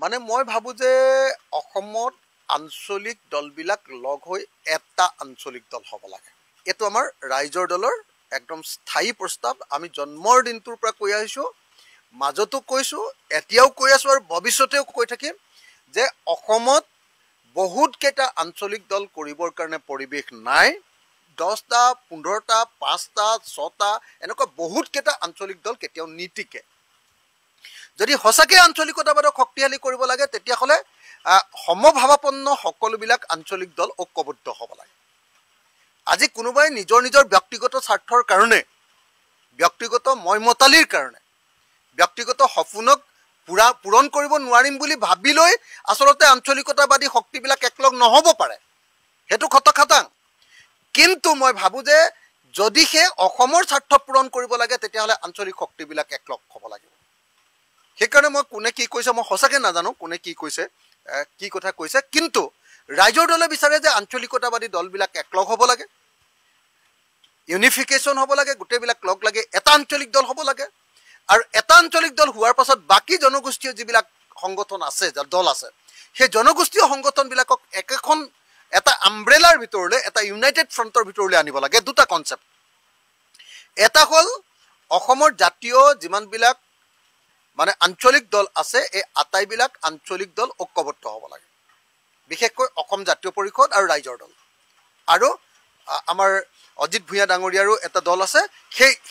মানে মই ভাবো যে অসমত আঞ্চলিক দলবিলাক লগ হৈ এটা আঞ্চলিক দল হ'ব লাগে। এইটো আমাৰ ৰাইজৰ দলৰ একদম স্থায়ী প্ৰস্তাৱ। আমি জন্মৰ দিনটোৰ পৰা কৈ আহিছোঁ, মাজতো কৈছোঁ, এতিয়াও কৈ আছোঁ আৰু ভৱিষ্যতেও কৈ থাকিম যে অসমত বহুত কেইটা আঞ্চলিক দল কৰিবৰ কাৰণে পৰিৱেশ নাই। 10টা, 15টা, 5টা, 6টা এনেকুৱা বহুত কেইটা আঞ্চলিক দল কেতিয়াও নীতিকে। যদি সঁচাকৈ আঞ্চলিকতাবাদক শক্তিশালী কৰিব লাগে তেতিয়াহ'লে সমভাৱাপন্ন সকলোবিলাক আঞ্চলিক দল ঐক্যবদ্ধ হ'ব লাগে। আজি কোনোবাই নিজৰ নিজৰ ব্যক্তিগত স্বাৰ্থৰ কাৰণে, ব্যক্তিগত মইমতালিৰ কাৰণে, ব্যক্তিগত সপোনক পূৰণ কৰিব নোৱাৰিম বুলি ভাবি লৈ আচলতে আঞ্চলিকতাবাদী শক্তিবিলাক একলগ নহ'ব পাৰে, সেইটো খটখাটাং। কিন্তু মই ভাবোঁ যে যদিহে অসমৰ স্বাৰ্থ পূৰণ কৰিব লাগে তেতিয়াহ'লে আঞ্চলিক শক্তিবিলাক একলগ হ'ব লাগিব। সেইকাৰণে মই কোনে কি কৈছে মই সঁচাকৈ নাজানো, কোনে কি কৈছে, কি কথা কৈছে, কিন্তু ৰাইজৰ দলে বিচাৰে যে আঞ্চলিকতাবাদী দলবিলাক একলগ হ'ব লাগে, ইউনিফিকেশ্যন হ'ব লাগে, গোটেইবিলাক লগ লাগে এটা আঞ্চলিক দল হ'ব লাগে। আৰু এটা আঞ্চলিক দল হোৱাৰ পাছত বাকী জনগোষ্ঠীয় যিবিলাক সংগঠন আছে, দল আছে, সেই জনগোষ্ঠীয় সংগঠনবিলাকক একেখন এটা আমব্ৰেলাৰ ভিতৰলৈ, এটা ইউনাইটেড ফ্ৰণ্টৰ ভিতৰলৈ আনিব লাগে। দুটা কনচেপ্ট, এটা হ'ল অসমৰ জাতীয় যিমানবিলাক মানে আঞ্চলিক দল আছে এই আটাইবিলাক আঞ্চলিক দল ঐক্যবদ্ধ হ'ব লাগে, বিশেষকৈ অসম জাতীয় পৰিষদ আৰু ৰাইজৰ দল। আৰু আমাৰ অজিত ভূঞা ডাঙৰীয়াৰো এটা দল আছে,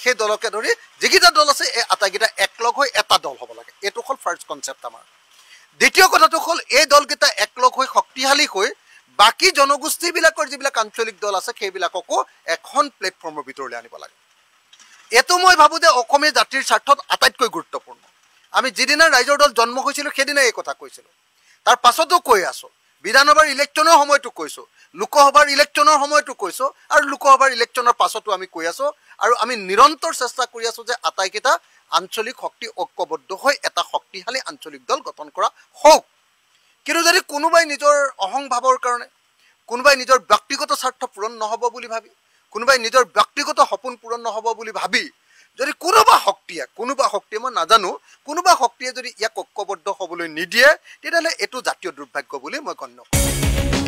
সেই দলকে ধৰি যিকেইটা দল আছে এই আটাইকেইটা একলগ হৈ এটা দল হ'ব লাগে। এইটো হ'ল ফাৰ্ষ্ট কনচেপ্ট আমাৰ। দ্বিতীয় কথাটো হ'ল এই দলকেইটা একলগ হৈ শক্তিশালী হৈ বাকী জনগোষ্ঠীবিলাকৰ যিবিলাক আঞ্চলিক দল আছে সেইবিলাককো এখন প্লেটফৰ্মৰ ভিতৰলৈ আনিব লাগে। এইটো মই ভাবোঁ যে অসমীয়া জাতিৰ স্বাৰ্থত আটাইতকৈ গুৰুত্বপূৰ্ণ। আমি যিদিনা ৰাইজৰ দল জন্ম হৈছিলোঁ সেইদিনাই এই কথা কৈছিলোঁ, তাৰ পাছতো কৈ আছোঁ, বিধানসভাৰ ইলেকশ্যনৰ সময়তো কৈছোঁ, লোকসভাৰ ইলেকশ্যনৰ সময়তো কৈছোঁ, আৰু লোকসভাৰ ইলেকশ্যনৰ পাছতো আমি কৈ আছোঁ। আৰু আমি নিৰন্তৰ চেষ্টা কৰি আছোঁ যে আটাইকেইটা আঞ্চলিক শক্তি ঐক্যবদ্ধ হৈ এটা শক্তিশালী আঞ্চলিক দল গঠন কৰা হওক। কিন্তু যদি কোনোবাই নিজৰ অহংভাৱৰ কাৰণে, কোনোবাই নিজৰ ব্যক্তিগত স্বাৰ্থ পূৰণ নহ'ব বুলি ভাবি, কোনোবাই নিজৰ ব্যক্তিগত সপোন পূৰণ নহ'ব বুলি ভাবি যদি কোনোবা শক্তিয়ে মই নাজানো, কোনোবা শক্তিয়ে যদি ইয়াক ঐক্যবদ্ধ হ'বলৈ নিদিয়ে তেতিয়াহ'লে এইটো জাতীয় দুৰ্ভাগ্য বুলি মই গণ্য কৰোঁ।